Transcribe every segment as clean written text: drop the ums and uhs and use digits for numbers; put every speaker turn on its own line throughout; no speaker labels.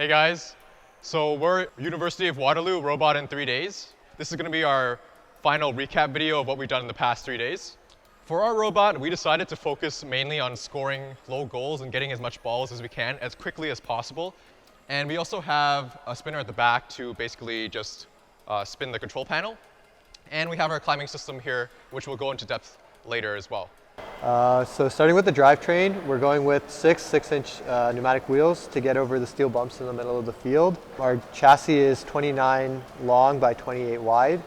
Hey guys, so we're University of Waterloo Robot in 3 days. This is going to be our final recap video of what we've done in the past 3 days. For our robot, we decided to focus mainly on scoring low goals and getting as much balls as we can as quickly as possible. And we also have a spinner at the back to basically just spin the control panel. And we have our climbing system here, which we'll go into depth later as well.
So starting with the drivetrain, we're going with six 6-inch pneumatic wheels to get over the steel bumps in the middle of the field. Our chassis is 29 long by 28 wide.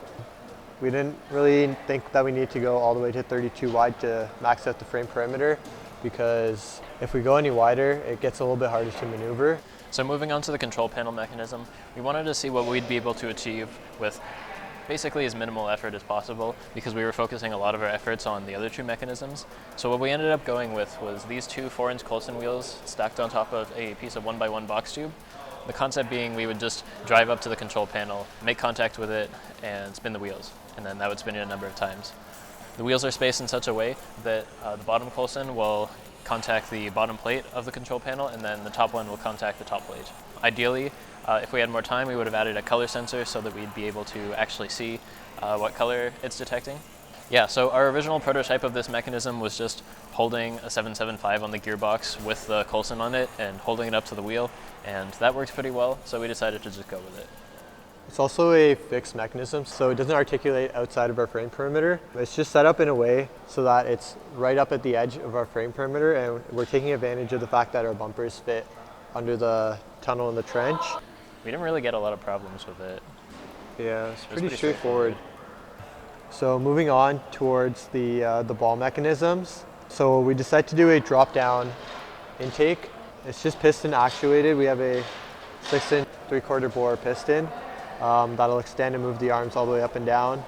We didn't really think that we need to go all the way to 32 wide to max out the frame perimeter, because if we go any wider, it gets a little bit harder to maneuver.
So moving on to the control panel mechanism, we wanted to see what we'd be able to achieve with basically as minimal effort as possible, because we were focusing a lot of our efforts on the other two mechanisms. So what we ended up going with was these two 4-inch Coulson wheels stacked on top of a piece of 1x1 box tube. The concept being we would just drive up to the control panel, make contact with it, and spin the wheels, and then that would spin it a number of times. The wheels are spaced in such a way that the bottom Coulson will contact the bottom plate of the control panel, and then the top one will contact the top plate. Ideally, if we had more time, we would have added a color sensor so that we'd be able to actually see what color it's detecting. Yeah, so our original prototype of this mechanism was just holding a 775 on the gearbox with the Coulson on it and holding it up to the wheel, and that worked pretty well, so we decided to just go with it.
It's also a fixed mechanism, so it doesn't articulate outside of our frame perimeter. It's just set up in a way so that it's right up at the edge of our frame perimeter, and we're taking advantage of the fact that our bumpers fit under the tunnel in the trench.
We didn't really get a lot of problems with it.
Yeah, it's pretty straightforward. So moving on towards the ball mechanisms. So we decided to do a drop-down intake. It's just piston actuated. We have a 6-inch 3/4 bore piston that'll extend and move the arms all the way up and down.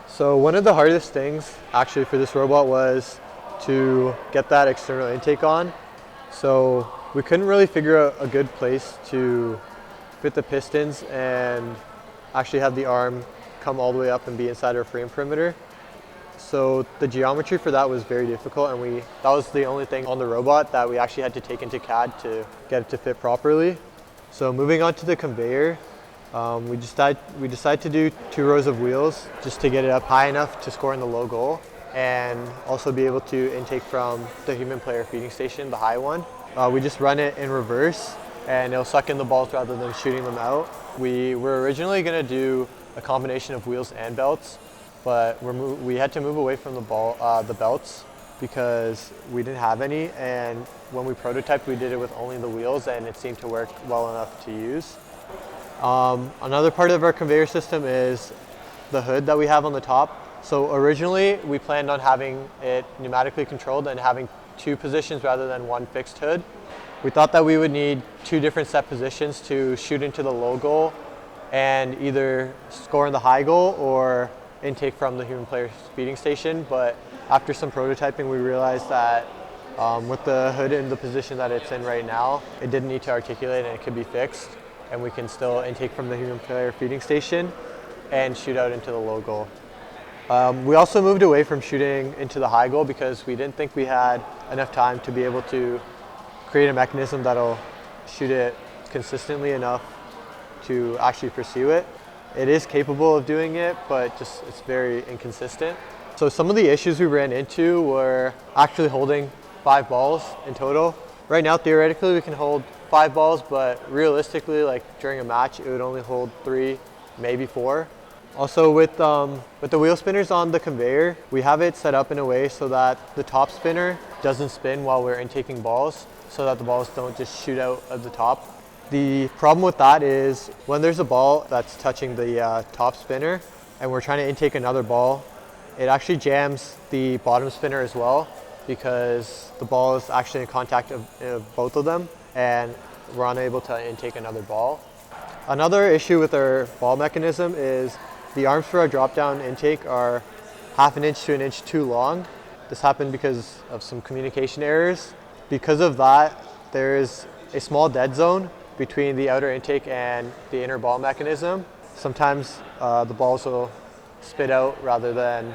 So one of the hardest things actually for this robot was to get that external intake on. So we couldn't really figure out a good place to fit the pistons and actually have the arm come all the way up and be inside our frame perimeter. So the geometry for that was very difficult, and that was the only thing on the robot that we actually had to take into CAD to get it to fit properly. So moving on to the conveyor, we decided to do 2 rows of wheels just to get it up high enough to score in the low goal, and also be able to intake from the human player feeding station, the high one. We just run it in reverse, and it'll suck in the balls rather than shooting them out. We were originally going to do a combination of wheels and belts, but we had to move away from the belts because we didn't have any, and when we prototyped, we did it with only the wheels, and it seemed to work well enough to use. Another part of our conveyor system is the hood that we have on the top. So originally, we planned on having it pneumatically controlled and having 2 positions rather than 1 fixed hood. We thought that we would need 2 different set positions to shoot into the low goal and either score in the high goal or intake from the human player feeding station. But after some prototyping, we realized that with the hood in the position that it's in right now, it didn't need to articulate and it could be fixed, and we can still intake from the human player feeding station and shoot out into the low goal. We also moved away from shooting into the high goal because we didn't think we had enough time to be able to create a mechanism that'll shoot it consistently enough to actually pursue it. It is capable of doing it, but it's very inconsistent. So some of the issues we ran into were actually holding 5 balls in total. Right now, theoretically, we can hold 5 balls, but realistically, like during a match, it would only hold 3, maybe 4. Also with the wheel spinners on the conveyor, we have it set up in a way so that the top spinner doesn't spin while we're intaking balls, so that the balls don't just shoot out of the top. The problem with that is when there's a ball that's touching the top spinner and we're trying to intake another ball, it actually jams the bottom spinner as well, because the ball is actually in contact of both of them, and we're unable to intake another ball. Another issue with our ball mechanism is the arms for our drop-down intake are 1/2 inch to 1 inch too long. This happened because of some communication errors. Because of that, there is a small dead zone between the outer intake and the inner ball mechanism. Sometimes the balls will spit out rather than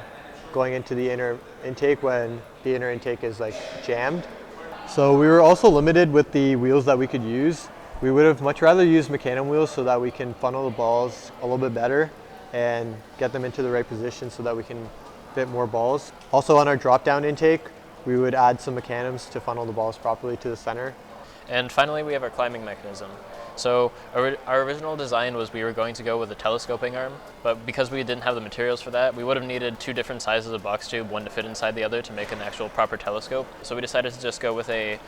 going into the inner intake when the inner intake is like jammed. So we were also limited with the wheels that we could use. We would have much rather used mecanum wheels so that we can funnel the balls a little bit better and get them into the right position so that we can fit more balls. Also on our drop down intake, we would add some mecanums to funnel the balls properly to the center.
And finally, we have our climbing mechanism. So our original design was we were going to go with a telescoping arm, but because we didn't have the materials for that, we would have needed 2 different sizes of box tube, one to fit inside the other to make an actual proper telescope. So we decided to just go with a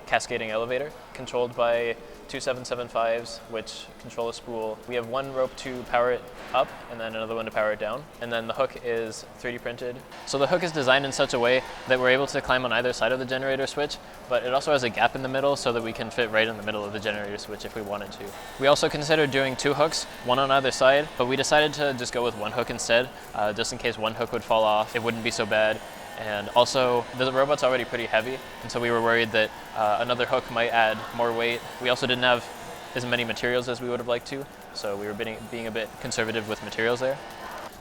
cascading elevator controlled by 2 775s, which control a spool. We have 1 rope to power it up and then another one to power it down. And then the hook is 3D printed. So the hook is designed in such a way that we're able to climb on either side of the generator switch, but it also has a gap in the middle so that we can fit right in the middle of the generator switch if we wanted to. We also considered doing 2 hooks, one on either side, but we decided to just go with 1 hook instead, just in case 1 hook would fall off. It wouldn't be so bad. And also, the robot's already pretty heavy, and so we were worried that another hook might add more weight. We also didn't have as many materials as we would have liked to, so we were being a bit conservative with materials there.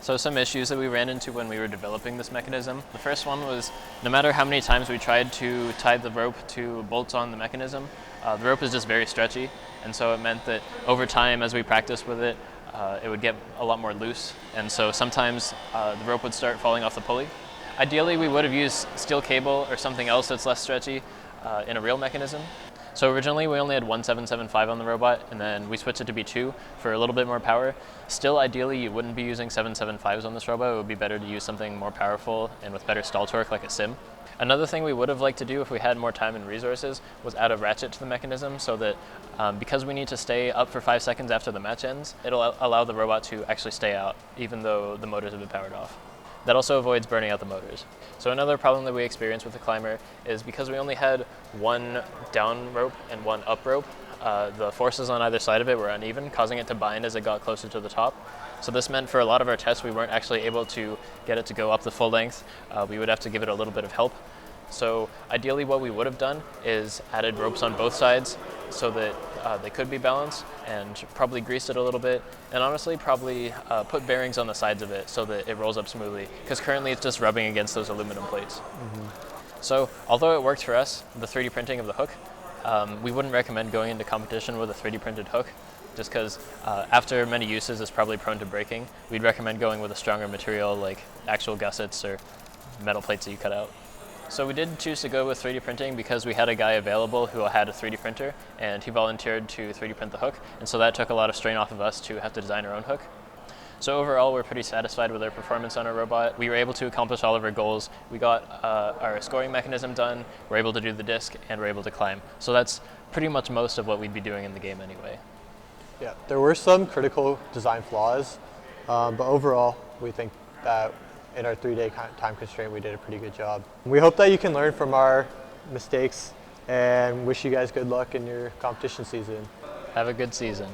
So some issues that we ran into when we were developing this mechanism. The first one was no matter how many times we tried to tie the rope to bolts on the mechanism, the rope is just very stretchy, and so it meant that over time as we practiced with it, it would get a lot more loose, and so sometimes the rope would start falling off the pulley. Ideally, we would have used steel cable or something else that's less stretchy in a real mechanism. So originally we only had 1 775 on the robot, and then we switched it to be 2 for a little bit more power. Still, ideally, you wouldn't be using 775s on this robot. It would be better to use something more powerful and with better stall torque like a sim. Another thing we would have liked to do if we had more time and resources was add a ratchet to the mechanism so that because we need to stay up for 5 seconds after the match ends, it'll allow the robot to actually stay out even though the motors have been powered off. That also avoids burning out the motors. So another problem that we experienced with the climber is because we only had 1 down rope and 1 up rope, the forces on either side of it were uneven, causing it to bind as it got closer to the top. So this meant for a lot of our tests we weren't actually able to get it to go up the full length. We would have to give it a little bit of help. So ideally what we would have done is added ropes on both sides so that they could be balanced, and probably greased it a little bit, and honestly probably put bearings on the sides of it so that it rolls up smoothly, because currently it's just rubbing against those aluminum plates. So although it worked for us, the 3D printing of the hook, we wouldn't recommend going into competition with a 3D printed hook, just because after many uses it's probably prone to breaking. We'd recommend going with a stronger material like actual gussets or metal plates that you cut out. So we did choose to go with 3D printing because we had a guy available who had a 3D printer, and he volunteered to 3D print the hook, and so that took a lot of strain off of us to have to design our own hook. So overall, we're pretty satisfied with our performance on our robot. We were able to accomplish all of our goals. We got our scoring mechanism done, we're able to do the disc, and we're able to climb. So that's pretty much most of what we'd be doing in the game anyway.
Yeah, there were some critical design flaws, but overall, we think that in our 3-day time constraint, we did a pretty good job. We hope that you can learn from our mistakes and wish you guys good luck in your competition season.
Have a good season.